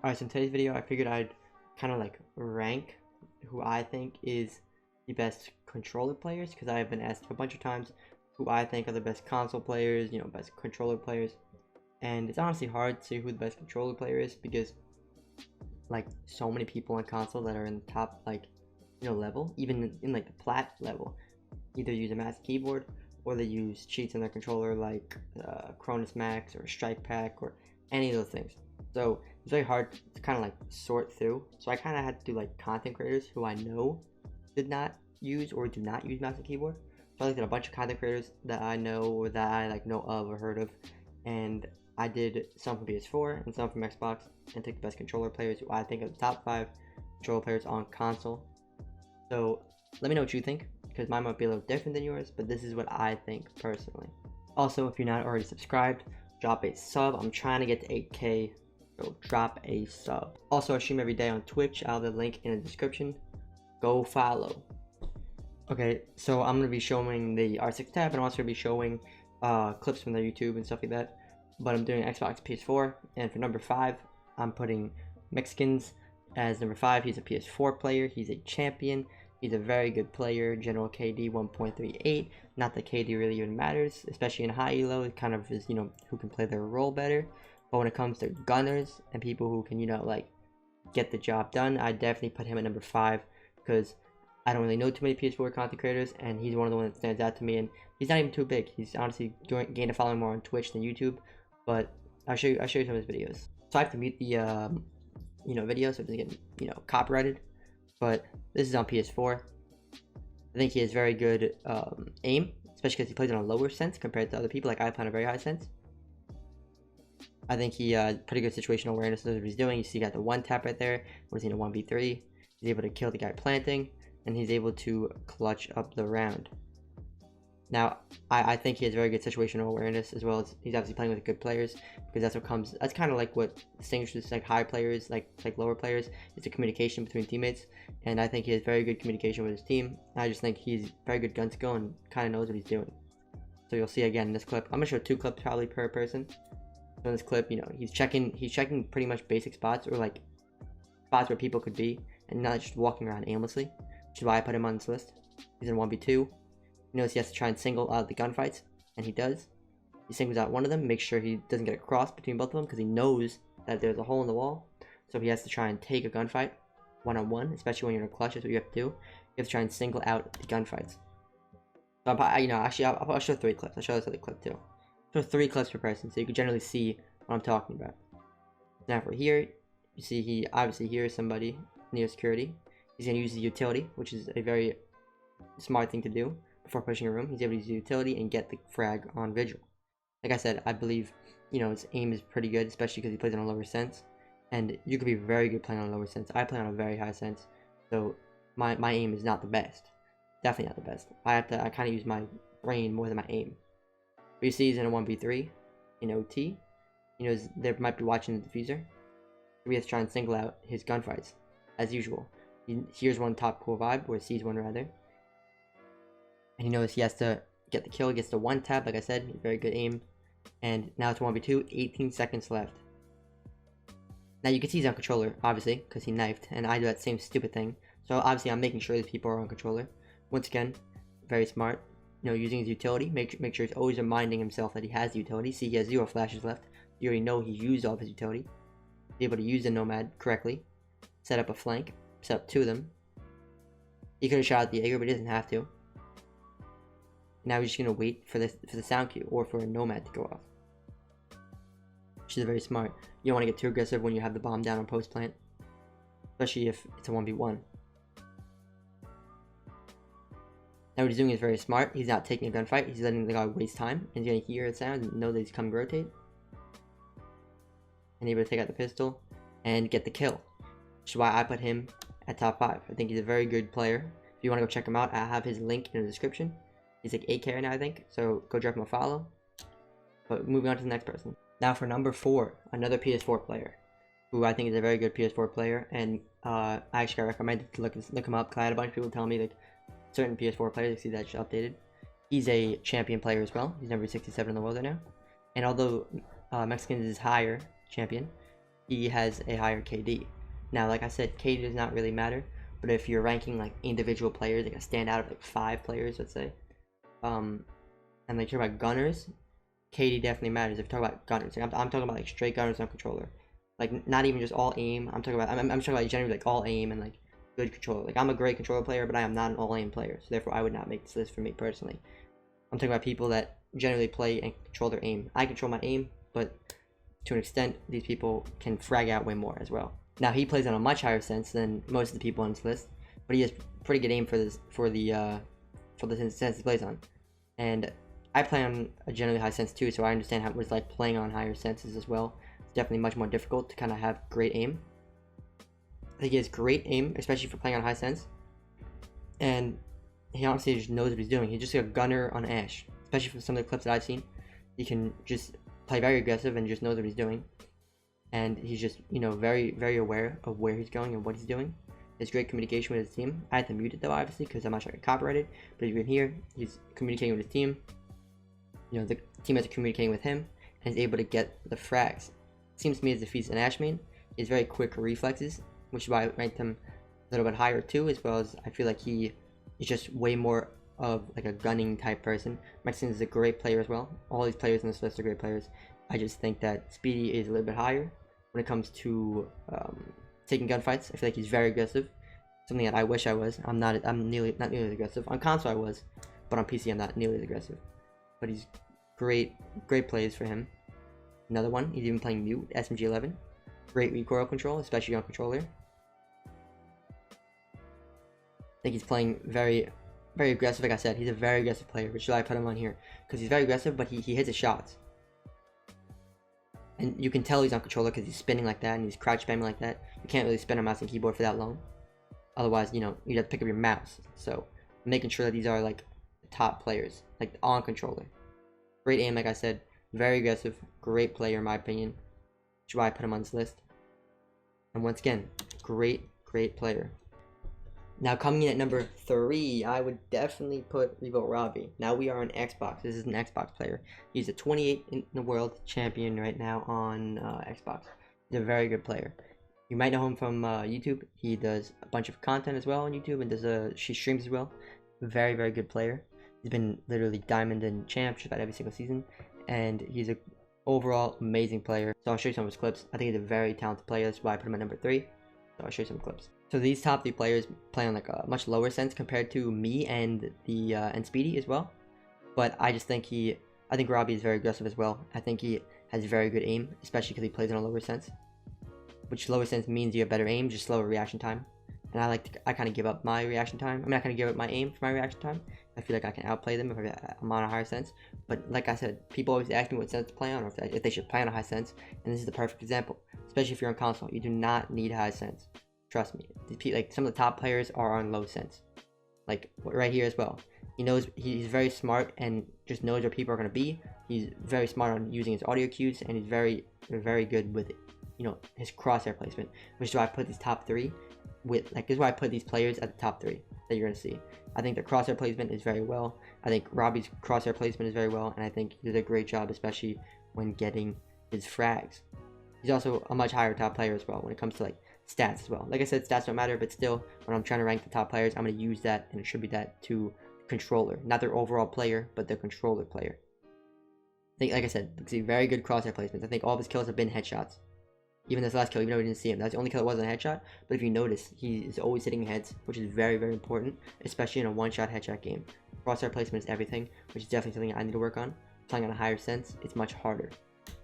Alright, so in today's video, I figured I'd kind of like rank who I think is the best controller players, because I have been asked a bunch of times who I think are the best console players, best controller players. And it's honestly hard to say who the best controller player is, because like so many people on console that are in the top level, even in like the plat level, either use a mouse keyboard or they use cheats on their controller like Cronus Max or Strike Pack or any of those things. So it's very hard to kind of like sort through. So I kind of had to do like content creators who I know did not use or do not use mouse and keyboard. So I looked at a bunch of content creators that I know or that I like know of or heard of, and I did some from PS4 and some from Xbox, and took the best controller players who I think are the top 5 controller players on console. So let me know what you think, because mine might be a little different than yours, but this is what I think personally. Also, if you're not already subscribed, drop a sub. I'm trying to get to 8K, so drop a sub. Also, I stream every day on Twitch. I'll have the link in the description. Go follow. Okay, so I'm going to be showing the R6 tab, and I'm also going to be showing clips from their YouTube and stuff like that. But I'm doing Xbox, PS4, and for number 5, I'm putting Mexicans as number 5. He's a PS4 player. He's a champion. He's a very good player. General KD 1.38. Not that KD really even matters, especially in high elo. It kind of is, who can play their role better. But when it comes to gunners and people who can, like get the job done, I definitely put him at number 5, because I don't really know too many PS4 content creators, and he's one of the ones that stands out to me. And he's not even too big. He's honestly gained a following more on Twitch than YouTube. But I'll show you some of his videos. So I have to mute the video so it doesn't get copyrighted. But this is on PS4. I think he has very good aim, especially because he plays on a lower sense compared to other people. Like I play on a very high sense. I think he pretty good situational awareness knows what he's doing. You see, he got the one tap right there. When he's in a 1v3, he's able to kill the guy planting, and he's able to clutch up the round. Now, I think he has very good situational awareness, as well as he's obviously playing with good players, because that's kind of like what distinguishes like high players, like lower players. It's the communication between teammates, and I think he has very good communication with his team. I just think he's very good gun skill and kind of knows what he's doing. So you'll see again in this clip. I'm gonna show 2 clips probably per person. So in this clip, he's checking pretty much basic spots, or like spots where people could be, and not just walking around aimlessly, which is why I put him on this list. He's in 1v2. He knows he has to try and single out the gunfights, and he does. He singles out one of them, makes sure he doesn't get a cross between both of them, because he knows that there's a hole in the wall. So he has to try and take a gunfight one-on-one, especially when you're in a clutch. That's what you have to do. You have to try and single out the gunfights. So actually, I'll show 3 clips. I'll show this other clip too. Show 3 clips per person, so you can generally see what I'm talking about. Now for here, you see he obviously hears somebody near security. He's gonna use the utility, which is a very smart thing to do. Before pushing a room, he's able to use the utility and get the frag on Vigil. Like I said, I believe, his aim is pretty good, especially because he plays on a lower sense. And you could be very good playing on a lower sense. I play on a very high sense, so my aim is not the best. Definitely not the best. I kind of use my brain more than my aim. But you see he's in a 1v3, in OT. They might be watching the diffuser. So he has to try and single out his gunfights, as usual. He hears one top cool vibe, or sees one rather. And he knows he has to get the kill, gets the one tap, like I said, very good aim. And now it's 1v2, 18 seconds left. Now you can see he's on controller, obviously, because he knifed, and I do that same stupid thing. So obviously I'm making sure these people are on controller. Once again, very smart. Using his utility, make sure he's always reminding himself that he has the utility. See, he has 0 flashes left. You already know he used all of his utility. Be able to use the Nomad correctly. Set up a flank, set up 2 of them. He could have shot at the Jaeger, but he doesn't have to. Now he's just gonna wait for the sound cue, or for a Nomad to go off, which is very smart. You don't want to get too aggressive when you have the bomb down on post plant, especially if it's a 1v1. Now what he's doing is very smart. He's not taking a gunfight. He's letting the guy waste time, and he's gonna hear the sound and know that he's coming to rotate, and able to take out the pistol and get the kill, which is why I put him at top 5. I think he's a very good player. If you want to go check him out, I have his link in the description. He's like 8K right now, I think, so go drop him a follow. But moving on to the next person. Now for number 4, another PS4 player, who I think is a very good PS4 player, and I actually got recommended to look him up, because I had a bunch of people tell me that certain PS4 players, see that it's updated. He's a champion player as well. He's number 67 in the world right now. And although Mexicans is higher champion, he has a higher KD. Now, like I said, KD does not really matter, but if you're ranking like individual players, like a standout of like 5 players, let's say, and like talk about gunners, KD definitely matters. If you talk about gunners, like I'm talking about like straight gunners on controller, like not even just all aim. I'm talking about generally like all aim and like good controller. Like I'm a great controller player, but I am not an all aim player, so therefore I would not make this list for me personally. I'm talking about people that generally play and control their aim. I control my aim, but to an extent, these people can frag out way more as well. Now he plays on a much higher sense than most of the people on this list, but he has pretty good aim for the sense he plays on. And I play on a generally high sense too, so I understand what it's like playing on higher senses as well. It's definitely much more difficult to kind of have great aim. I think he has great aim, especially for playing on high sense. And he honestly just knows what he's doing. He's just a gunner on Ashe, especially from some of the clips that I've seen. He can just play very aggressive and just knows what he's doing. And he's just, you know, very, very aware of where he's going and what he's doing. He has great communication with his team. I had to mute it though, obviously, because I'm not sure I get copyrighted. But as you can hear, he's communicating with his team. You know, the teammates are communicating with him, and he's able to get the frags. It seems to me as if he's an Ashe main. He has very quick reflexes, which is why I ranked him a little bit higher too, as well as I feel like he is just way more of like a gunning type person. Sens is a great player as well. All these players in this list are great players. I just think that Speedy is a little bit higher when it comes to taking gunfights. I feel like he's very aggressive, something that I wish I was. I'm not nearly as aggressive. On console I was, but on PC I'm not nearly as aggressive. But he's great plays for him. Another one, he's even playing mute, SMG11. Great recoil control, especially on controller. I think he's playing very, very aggressive. Like I said, he's a very aggressive player, which is why I put him on here, because he's very aggressive, but he hits his shots. And you can tell he's on controller because he's spinning like that and he's crouch spamming like that. You can't really spin a mouse and keyboard for that long. Otherwise, you know, you'd have to pick up your mouse. So, making sure that these are like the top players, like on controller. Great aim, like I said. Very aggressive. Great player, in my opinion. Which is why I put him on this list. And once again, great player. Now, coming in at number 3, I would definitely put Revolt Robbie. Now, we are on Xbox. This is an Xbox player. He's a 28 in the world champion right now on Xbox. He's a very good player. You might know him from YouTube. He does a bunch of content as well on YouTube, and she streams as well. Very, very good player. He's been literally diamond and champ just about every single season, and he's a overall amazing player. So I'll show you some of his clips. I think he's a very talented player. That's why I put him at number 3. So I'll show you some clips. So these top 3 players play on like a much lower sense compared to me and and Speedy as well. But I just think I think Robbie is very aggressive as well. I think he has very good aim, especially because he plays on a lower sense. Which lower sense means you have better aim, just slower reaction time. And I kind of give up my reaction time. I kind of give up my aim for my reaction time. I feel like I can outplay them if I'm on a higher sense. But like I said, people always ask me what sense to play on, or if they should play on a high sense. And this is the perfect example. Especially if you're on console, you do not need high sense. Trust me. Like some of the top players are on low sense. Like right here as well. He knows he's very smart and just knows where people are going to be. He's very smart on using his audio cues, and he's very good with, you know, his crosshair placement, which is why I put these top 3 with, like, this is why I put these players at the top 3 that you're going to see. I think the crosshair placement is very well. I think Robbie's crosshair placement is very well, and I think he did a great job, especially when getting his frags. He's also a much higher top player as well when it comes to like stats as well. Like I said, stats don't matter, but still, when I'm trying to rank the top players, I'm going to use that and attribute that to controller, not their overall player, but their controller player. I think, like I said, see very good crosshair placements. I think all of his kills have been headshots. Even this last kill, even though we didn't see him, that's the only kill that wasn't a headshot. But if you notice, he is always hitting heads, which is very, very important, especially in a one-shot headshot game. Crosshair placement is everything, which is definitely something I need to work on. Playing on a higher sense, it's much harder.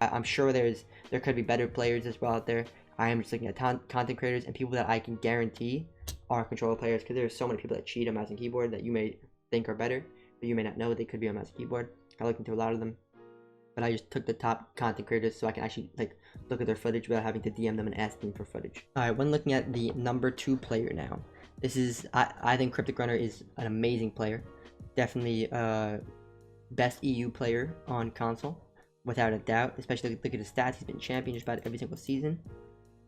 I'm sure there could be better players as well out there. I am just looking at content creators and people that I can guarantee are controller players, because there's so many people that cheat on mouse and keyboard that you may think are better, but you may not know they could be on mouse and keyboard. I looked into a lot of them, but I just took the top content creators so I can actually like look at their footage without having to DM them and ask them for footage. Alright, when looking at the number 2 player now, this is, I think CrypticRunner is an amazing player. Definitely best EU player on console, without a doubt. Especially look at his stats. He's been champion just about every single season.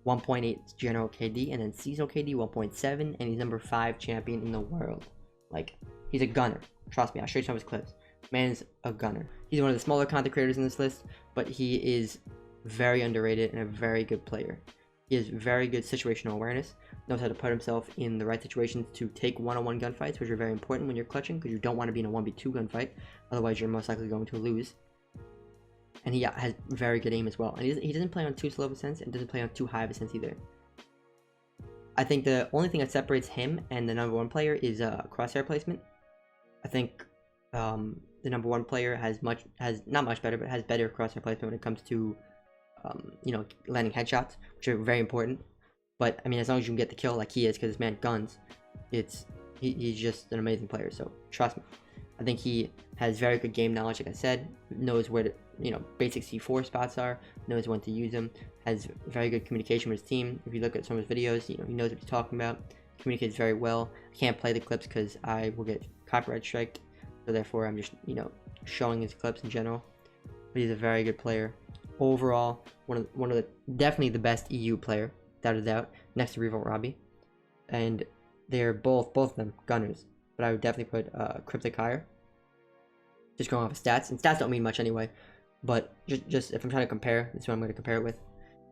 1.8 general KD, and then seasonal KD 1.7, and he's number 5 champion in the world. Like, he's a gunner. Trust me, I'll show you some of his clips. Man's a gunner. He's one of the smaller content creators in this list, but he is very underrated and a very good player. He has very good situational awareness, knows how to put himself in the right situations to take one-on-one gunfights, which are very important when you're clutching, because you don't want to be in a 1v2 gunfight, otherwise you're most likely going to lose. And he has very good aim as well. And he doesn't play on too slow of a sense, and doesn't play on too high of a sense either. I think the only thing that separates him and the number one player is crosshair placement. I think the number one player has not much better, but has better crosshair placement when it comes to you know, landing headshots, which are very important. But I mean, as long as you can get the kill like he is, because this man guns, he's just an amazing player. So trust me. I think he has very good game knowledge, like I said, knows where to, you know, basic C4 spots are, knows when to use them, has very good communication with his team. If you look at some of his videos, you know, he knows what he's talking about, communicates very well. I can't play the clips because I will get copyright striked, so therefore I'm just, you know, showing his clips in general. But he's a very good player. Overall, one of the definitely the best EU player, without a doubt, next to Revolt Robbie. And they're both of them gunners. But I would definitely put Cryptic higher. Just going off of stats, and stats don't mean much anyway. But just if I'm trying to compare, this is what I'm going to compare it with.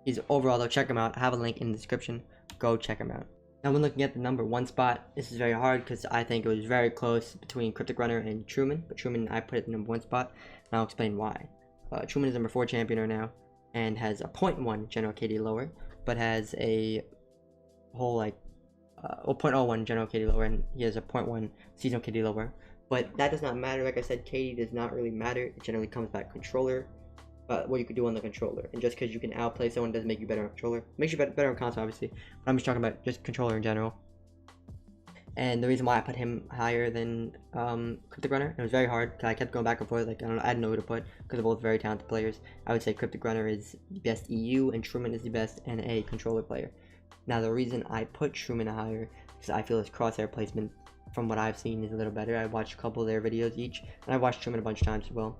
He's overall though, check him out. I have a link in the description. Go check him out. Now when looking at the number one spot, this is very hard because I think it was very close between CrypticRunner and Truman. But Truman, I put it in the number one spot, and I'll explain why. Truman is number 4 champion right now, and has a 0.1 general KD lower, but has a whole like 0.01 general KD lower, and he has a 0.1 seasonal KD lower. But that does not matter. Like I said, KD does not really matter. It generally comes back controller, what you could do on the controller. And just because you can outplay someone doesn't make you better on controller. It makes you better on console, obviously. But I'm just talking about just controller in general. And the reason why I put him higher than CrypticRunner, it was very hard because I kept going back and forth. Like I didn't know who to put because they're both very talented players. I would say CrypticRunner is the best EU and Truman is the best NA controller player. Now the reason I put Truman higher is I feel his crosshair placement, from what I've seen, is a little better. I watched a couple of their videos each, and I watched Truman a bunch of times as well.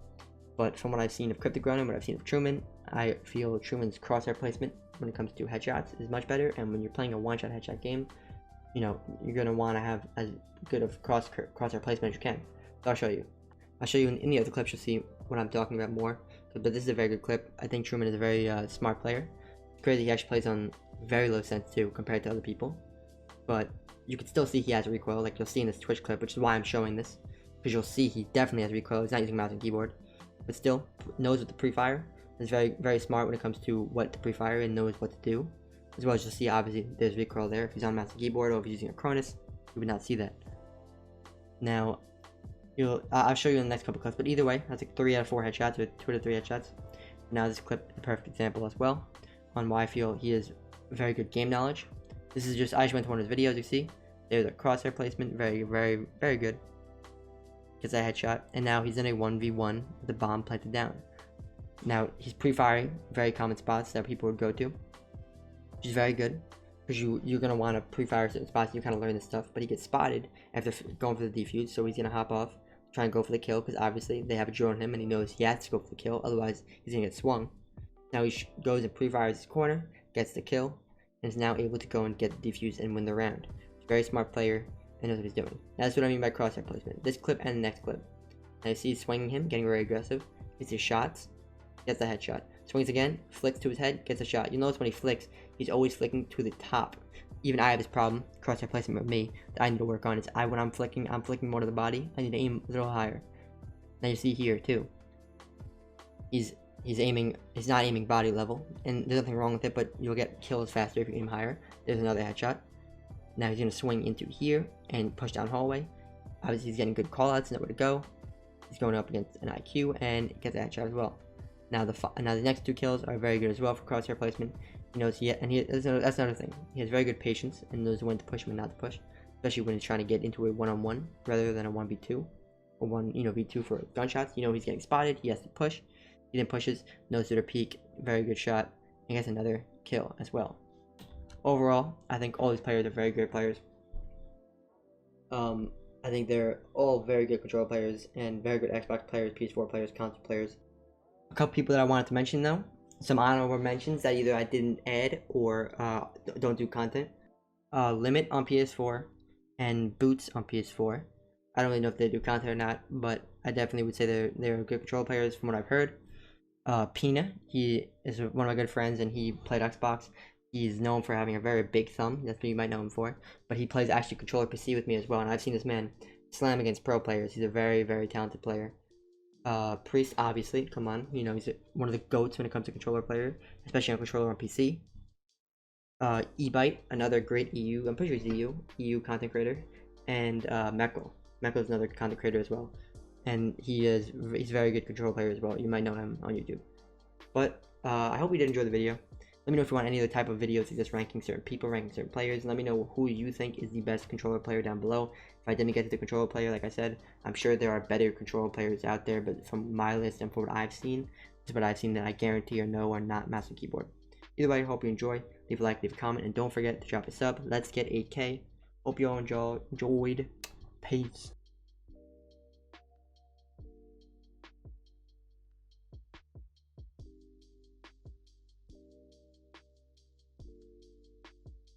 But from what I've seen of CrypticRunner and what I've seen of Truman, I feel Truman's crosshair placement when it comes to headshots is much better. And when you're playing a one-shot headshot game, you know, you're going to want to have as good of crosshair placement as you can. So I'll show you. In the other clips, you'll see what I'm talking about more. But this is a very good clip. I think Truman is a very smart player. It's crazy he actually plays on very low sense too compared to other people. But you can still see he has a recoil, like you'll see in this Twitch clip, which is why I'm showing this. Because you'll see he definitely has recoil. He's not using mouse and keyboard. But still, knows what to pre-fire. Is very, very smart when it comes to what to pre-fire and knows what to do. As well as you'll see, obviously, there's recoil there. If he's on mouse and keyboard or if he's using a Cronus, you would not see that. Now, I'll show you in the next couple clips, but either way, that's like 3 out of 4 headshots, or 2 out of 3 headshots. Now this clip is a perfect example as well, on why I feel he has very good game knowledge. This is just, I just went to one of his videos, you see. There's a crosshair placement, very, very, very good. Gets a headshot, and now he's in a 1v1 with the bomb planted down. Now, he's pre-firing very common spots that people would go to, which is very good, because you're going to want to pre-fire certain spots, you kind of learn this stuff, but he gets spotted after going for the defuse, so he's going to hop off, try and go for the kill, because obviously they have a drone on him, and he knows he has to go for the kill, otherwise he's going to get swung. Now he goes and pre-fires his corner, gets the kill, and is now able to go and get the defuse and win the round. He's a very smart player, and knows what he's doing. Now, that's what I mean by crosshair placement. This clip and the next clip. Now you see swinging him, getting very aggressive, hits his shots, gets the headshot. Swings again, flicks to his head, gets a shot. You'll notice when he flicks, he's always flicking to the top. Even I have this problem, crosshair placement with me, that I need to work on. When I'm flicking more to the body. I need to aim a little higher. Now you see here too. He's not aiming body level, and there's nothing wrong with it, but you'll get kills faster if you aim higher. There's another headshot. Now he's gonna swing into here and push down hallway. Obviously he's getting good callouts, know where to go. He's going up against an IQ and gets a headshot as well. Now the next 2 kills are very good as well for crosshair placement. He knows that's another thing. He has very good patience and knows when to push and when not to push, especially when he's trying to get into a 1-on-1 rather than a 1v2 or v2 for gunshots. You know he's getting spotted. He has to push. He then pushes, knows where to peek. Very good shot, and gets another kill as well. Overall, I think all these players are very great players. I think they're all very good control players and very good Xbox players, PS4 players, console players. A couple people that I wanted to mention though, some honorable mentions that either I didn't add or don't do content. Limit on PS4 and Boots on PS4. I don't really know if they do content or not, but I definitely would say they're good control players from what I've heard. Pina, he is one of my good friends, and he played Xbox. He's known for having a very big thumb. That's what you might know him for. But he plays actually controller PC with me as well, and I've seen this man slam against pro players. He's a very, very talented player. Priest, obviously, come on, you know, he's one of the goats when it comes to controller player, especially on controller on PC. E-Byte, another great EU, I'm pretty sure he's EU content creator, and Meko. Meko's another content creator as well, and he's a very good controller player as well. You might know him on YouTube. But I hope you did enjoy the video. Let me know if you want any other type of videos, just ranking certain people, ranking certain players, and let me know who you think is the best controller player down below. If I didn't get to the controller player, like I said, I'm sure there are better controller players out there, but from my list and from what I've seen, this is what I've seen that I guarantee or know are not mouse and keyboard. Either way, I hope you enjoy. Leave a like, leave a comment, and don't forget to drop a sub. Let's get 8K. Hope you all enjoyed. Peace.